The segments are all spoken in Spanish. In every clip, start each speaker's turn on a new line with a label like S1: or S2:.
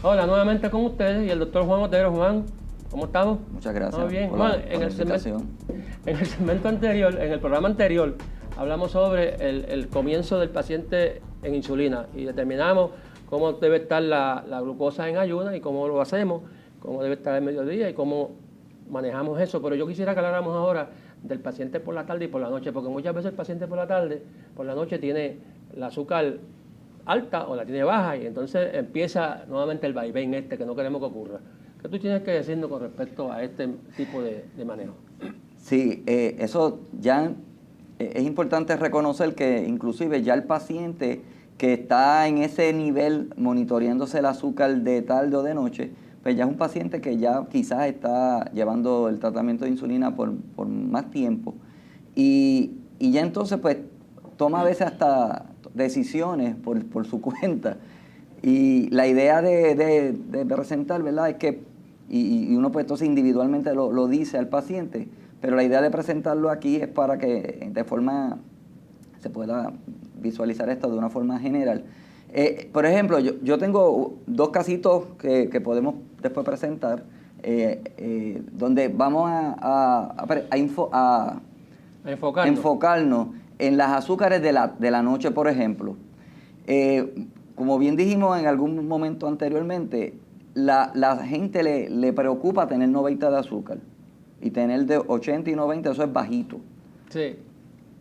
S1: Hola, nuevamente con ustedes y el doctor Juan Otero. Juan, ¿cómo estamos?
S2: Muchas gracias.
S1: ¿Todo bien?
S2: Por
S1: Juan,
S2: la invitación.
S1: en el segmento anterior, en el programa anterior, hablamos sobre el comienzo del paciente en insulina y determinamos cómo debe estar la glucosa en ayuna y cómo lo hacemos, cómo debe estar el mediodía y cómo manejamos eso. Pero yo quisiera que habláramos ahora del paciente por la tarde y por la noche, porque muchas veces el paciente por la tarde, por la noche tiene el azúcar alta o la tiene baja y entonces empieza nuevamente el vaivén que no queremos que ocurra. ¿Qué tú tienes que decirnos con respecto a este tipo de manejo?
S2: Sí, eso ya es importante reconocer que inclusive ya el paciente que está en ese nivel monitoreándose el azúcar de tarde o de noche, pues ya es un paciente que ya quizás está llevando el tratamiento de insulina por más tiempo y ya entonces pues toma a veces hasta decisiones por su cuenta. Y la idea de presentar, ¿verdad? Es que, y uno pues entonces individualmente lo dice al paciente, pero la idea de presentarlo aquí es para que de forma se pueda visualizar esto de una forma general. Por ejemplo, yo tengo dos casitos que podemos después presentar, donde vamos a enfocarnos en las azúcares de la noche, por ejemplo. Como bien dijimos en algún momento anteriormente, la gente le preocupa tener 90 de azúcar y tener de 80 y 90, eso es bajito.
S1: Sí.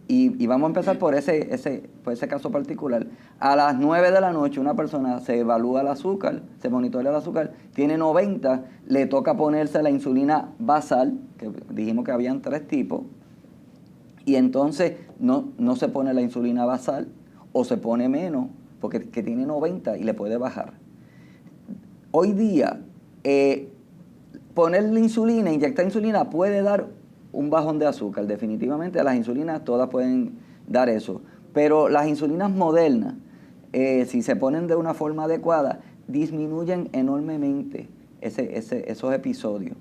S2: Y vamos a empezar por ese caso particular. A las 9 de la noche una persona se evalúa el azúcar, se monitorea el azúcar, tiene 90, le toca ponerse la insulina basal, que dijimos que habían 3 tipos, y entonces no se pone la insulina basal o se pone menos porque que tiene 90 y le puede bajar. Hoy día, poner la insulina, inyectar insulina puede dar un bajón de azúcar. Definitivamente las insulinas todas pueden dar eso. Pero las insulinas modernas, si se ponen de una forma adecuada, disminuyen enormemente esos episodios.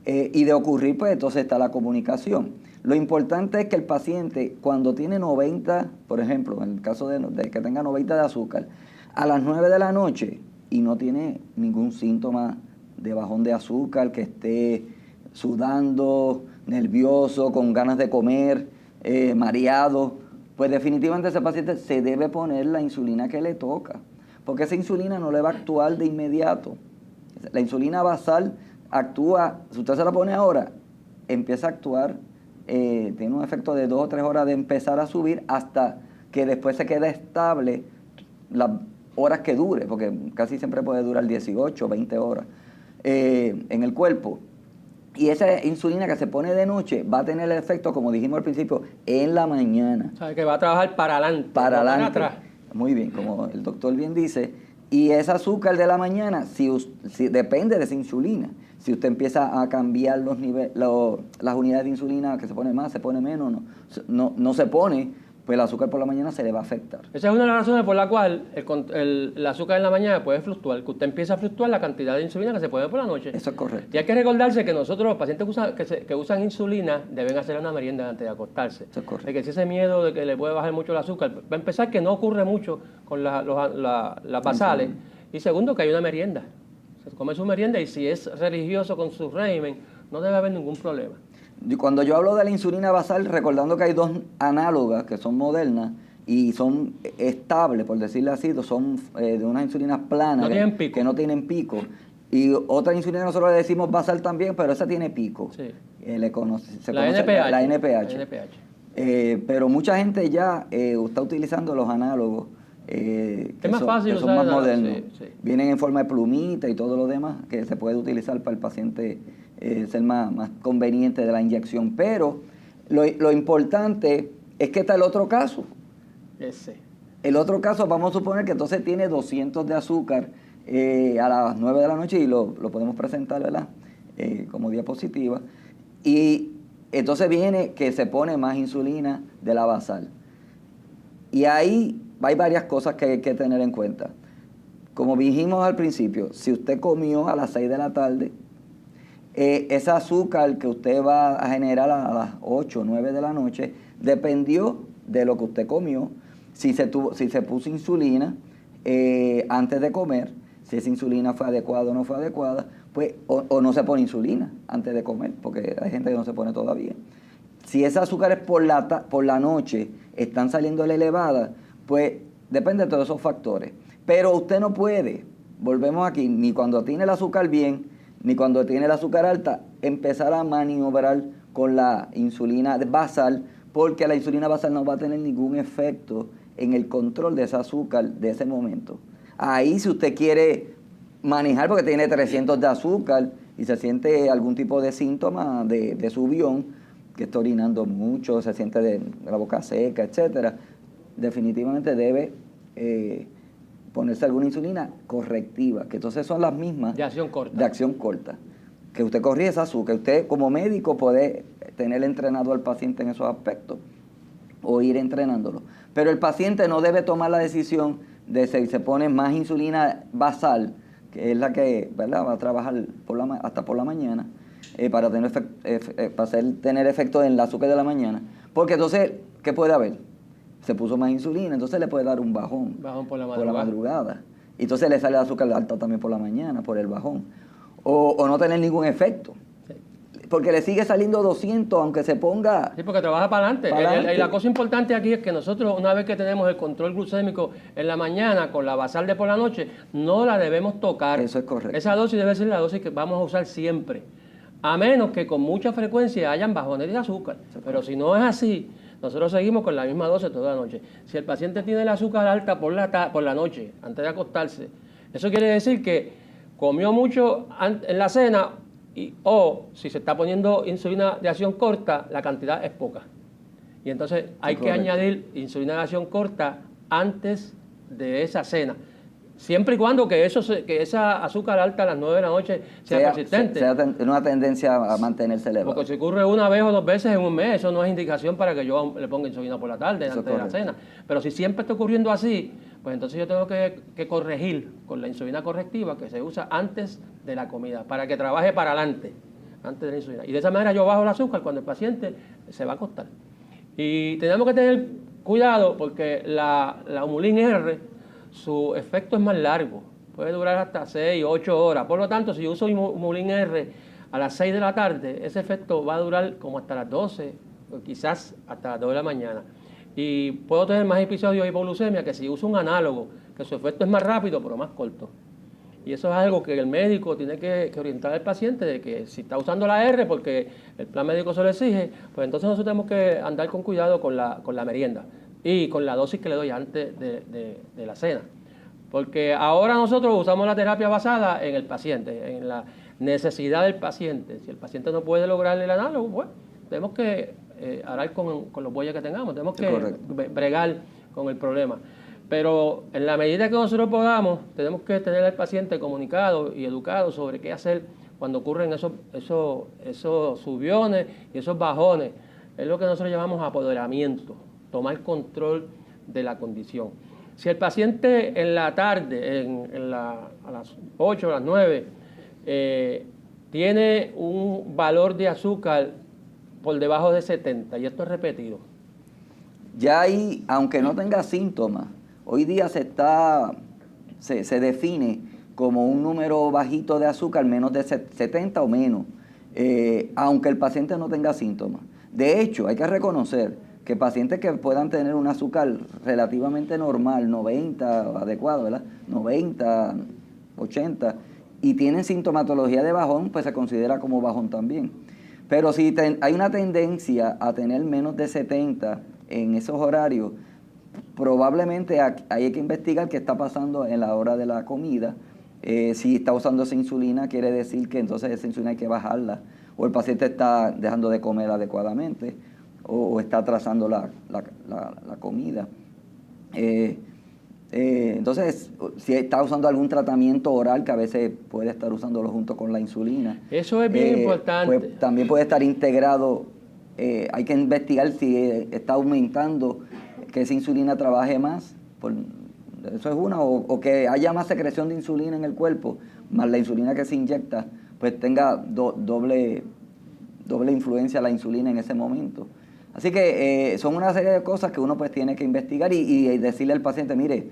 S2: Y de ocurrir, pues entonces está la comunicación. Lo importante es que el paciente, cuando tiene 90, por ejemplo, en el caso de que tenga 90 de azúcar, a las 9 de la noche y no tiene ningún síntoma de bajón de azúcar, que esté sudando, nervioso, con ganas de comer, mareado, pues definitivamente ese paciente se debe poner la insulina que le toca, porque esa insulina no le va a actuar de inmediato. La insulina basal actúa, si usted se la pone ahora, empieza a actuar, tiene un efecto de 2 o 3 horas de empezar a subir hasta que después se quede estable las horas que dure, porque casi siempre puede durar 18 o 20 horas en el cuerpo. Y esa insulina que se pone de noche va a tener el efecto, como dijimos al principio, en la mañana.
S1: O sea, que va a trabajar para adelante.
S2: Para
S1: no
S2: adelante.
S1: Para atrás.
S2: Muy bien, como el doctor bien dice. Y ese azúcar de la mañana, si depende de esa insulina. Si usted empieza a cambiar las unidades de insulina, que se pone más, se pone menos, no se pone, pues el azúcar por la mañana se le va a afectar.
S1: Esa es una de las razones por la cual el azúcar en la mañana puede fluctuar, que usted empieza a fluctuar la cantidad de insulina que se pone por la noche.
S2: Eso es correcto.
S1: Y hay que recordarse que nosotros, los pacientes que usan insulina, deben hacer una merienda antes de acostarse.
S2: Eso es correcto.
S1: Hay que ese miedo de que le puede bajar mucho el azúcar. Va a empezar que no ocurre mucho con las basales. Y segundo, que hay una merienda. Se come su merienda y si es religioso con su régimen, no debe haber ningún problema.
S2: Cuando yo hablo de la insulina basal, recordando que hay 2 análogas que son modernas y son estables, por decirlo así, son de unas insulinas planas que no tienen pico. Y otra insulina que nosotros le decimos basal también, pero esa tiene pico.
S1: Sí.
S2: Se conoce
S1: La
S2: NPH. Pero mucha gente ya está utilizando los análogos que son más modernos. Sí. Vienen en forma de plumita y todo lo demás que se puede utilizar para el paciente ser más conveniente de la inyección. Pero lo importante es que está el otro caso. El otro caso, vamos a suponer que entonces tiene 200 de azúcar a las 9 de la noche y lo podemos presentar, ¿verdad? Como diapositiva. Y entonces viene que se pone más insulina de la basal. Y ahí hay varias cosas que hay que tener en cuenta. Como dijimos al principio, si usted comió a las 6 de la tarde, ese azúcar que usted va a generar a las 8 o 9 de la noche dependió de lo que usted comió. Si se puso insulina antes de comer, si esa insulina fue adecuada o no fue adecuada, pues, o no se pone insulina antes de comer, porque hay gente que no se pone todavía. Si esas azúcares por la noche están saliendo elevadas, pues depende de todos esos factores. Pero usted no puede, volvemos aquí, ni cuando tiene el azúcar bien, ni cuando tiene el azúcar alta, empezar a maniobrar con la insulina basal, porque la insulina basal no va a tener ningún efecto en el control de ese azúcar de ese momento. Ahí si usted quiere manejar porque tiene 300 de azúcar y se siente algún tipo de síntoma de subión, que está orinando mucho, se siente de la boca seca, etcétera, definitivamente debe ponerse alguna insulina correctiva, que entonces son las mismas
S1: de acción corta.
S2: De acción corta. Que usted corrige ese azúcar. Usted como médico puede tener entrenado al paciente en esos aspectos o ir entrenándolo. Pero el paciente no debe tomar la decisión de si se pone más insulina basal, que es la que, ¿verdad?, va a trabajar hasta por la mañana, para tener efecto en el azúcar de la mañana. Porque entonces, ¿qué puede haber? Se puso más insulina, entonces le puede dar un bajón.
S1: Bajón por la
S2: madrugada. Y entonces le sale el azúcar alta también por la mañana, por el bajón. O no tener ningún efecto. Sí. Porque le sigue saliendo 200, aunque se ponga...
S1: Sí, porque trabaja para adelante. Y la cosa importante aquí es que nosotros, una vez que tenemos el control glucémico en la mañana con la basal de por la noche, no la debemos tocar.
S2: Eso es correcto.
S1: Esa dosis debe ser la dosis que vamos a usar siempre. A menos que con mucha frecuencia hayan bajones de azúcar. Pero si no es así, nosotros seguimos con la misma dosis toda la noche. Si el paciente tiene el azúcar alta por la noche, antes de acostarse, eso quiere decir que comió mucho en la cena o si se está poniendo insulina de acción corta, la cantidad es poca. Y entonces hay que añadir insulina de acción corta antes de esa cena. Siempre y cuando que esa azúcar alta a las 9 de la noche sea persistente.
S2: Sea una tendencia a mantenerse elevada.
S1: Porque si ocurre una vez o dos veces en un mes, eso no es indicación para que yo le ponga insulina por la tarde, antes de la cena. Pero si siempre está ocurriendo así, pues entonces yo tengo que corregir con la insulina correctiva que se usa antes de la comida, para que trabaje para adelante, antes de la insulina. Y de esa manera yo bajo el azúcar cuando el paciente se va a acostar. Y tenemos que tener cuidado porque la Humulin R, su efecto es más largo, puede durar hasta 6, 8 horas. Por lo tanto, si yo uso Humulin R a las 6 de la tarde, ese efecto va a durar como hasta las 12, o quizás hasta las 2 de la mañana. Y puedo tener más episodios de hipoglucemia que si uso un análogo, que su efecto es más rápido, pero más corto. Y eso es algo que el médico tiene que orientar al paciente, de que si está usando la R porque el plan médico se lo exige, pues entonces nosotros tenemos que andar con cuidado con la merienda y con la dosis que le doy antes de la cena. Porque ahora nosotros usamos la terapia basada en el paciente, en la necesidad del paciente. Si el paciente no puede lograr el análogo, pues tenemos que hablar con los bueyes que tengamos, tenemos que bregar con el problema. Pero en la medida que nosotros podamos, tenemos que tener al paciente comunicado y educado sobre qué hacer cuando ocurren esos subiones y esos bajones. Es lo que nosotros llamamos apoderamiento, tomar control de la condición. Si el paciente en la tarde, a las 8 o las 9, tiene un valor de azúcar por debajo de 70, y esto es repetido.
S2: Ya ahí, aunque no tenga síntomas, hoy día se define como un número bajito de azúcar, menos de 70 o menos, aunque el paciente no tenga síntomas. De hecho, hay que reconocer que pacientes que puedan tener un azúcar relativamente normal, 90, adecuado, ¿verdad? 90, 80, y tienen sintomatología de bajón, pues se considera como bajón también. Pero si hay una tendencia a tener menos de 70 en esos horarios, probablemente hay que investigar qué está pasando en la hora de la comida. Si está usando esa insulina, quiere decir que entonces esa insulina hay que bajarla, o el paciente está dejando de comer adecuadamente, o está atrasando la comida. Entonces, si está usando algún tratamiento oral, que a veces puede estar usándolo junto con la insulina.
S1: Eso es bien importante.
S2: Pues, también puede estar integrado, hay que investigar si está aumentando, que esa insulina trabaje más, eso es una, o que haya más secreción de insulina en el cuerpo, más la insulina que se inyecta, pues tenga doble influencia la insulina en ese momento. Así que son una serie de cosas que uno pues tiene que investigar y decirle al paciente, mire,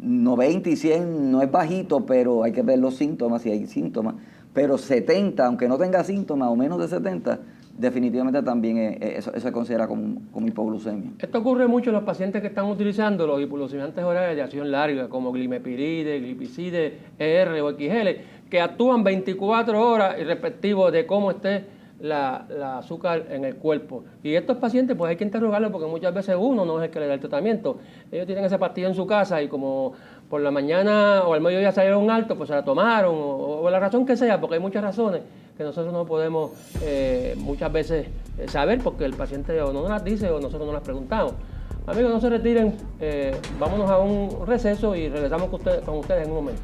S2: 90 y 100 no es bajito, pero hay que ver los síntomas, si hay síntomas. Pero 70, aunque no tenga síntomas, o menos de 70, definitivamente también eso se considera como hipoglucemia.
S1: Esto ocurre mucho en los pacientes que están utilizando los hipoglucemiantes orales de acción larga, como glimepiride, glipizide, ER o XL, que actúan 24 horas y respectivo de cómo esté la azúcar en el cuerpo. Y estos pacientes pues hay que interrogarlos porque muchas veces uno no es el que le da el tratamiento. Ellos tienen esa pastilla en su casa y como por la mañana o al mediodía salieron alto, pues se la tomaron o la razón que sea, porque hay muchas razones que nosotros no podemos muchas veces saber porque el paciente o no nos las dice o nosotros no las preguntamos. Amigos, no se retiren, vámonos a un receso y regresamos con ustedes en un momento.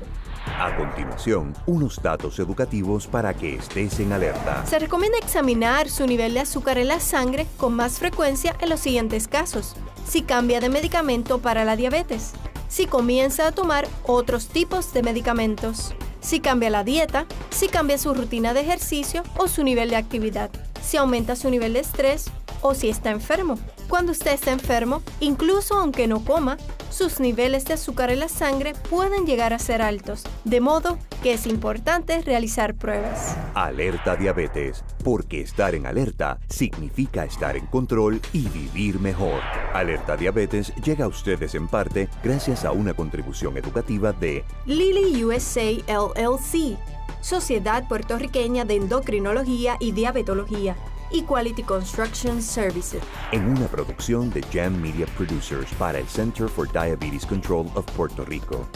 S3: A continuación, unos datos educativos para que estés en alerta.
S4: Se recomienda examinar su nivel de azúcar en la sangre con más frecuencia en los siguientes casos. Si cambia de medicamento para la diabetes, si comienza a tomar otros tipos de medicamentos, si cambia la dieta, si cambia su rutina de ejercicio o su nivel de actividad, si aumenta su nivel de estrés o si está enfermo. Cuando usted está enfermo, incluso aunque no coma, sus niveles de azúcar en la sangre pueden llegar a ser altos, de modo que es importante realizar pruebas.
S3: Alerta Diabetes, porque estar en alerta significa estar en control y vivir mejor. Alerta Diabetes llega a ustedes en parte gracias a una contribución educativa de
S4: Lilly USA LLC, Sociedad Puertorriqueña de Endocrinología y Diabetología, y Quality Construction Services.
S3: en una producción de Jam Media Producers para el Center for Diabetes Control of Puerto Rico.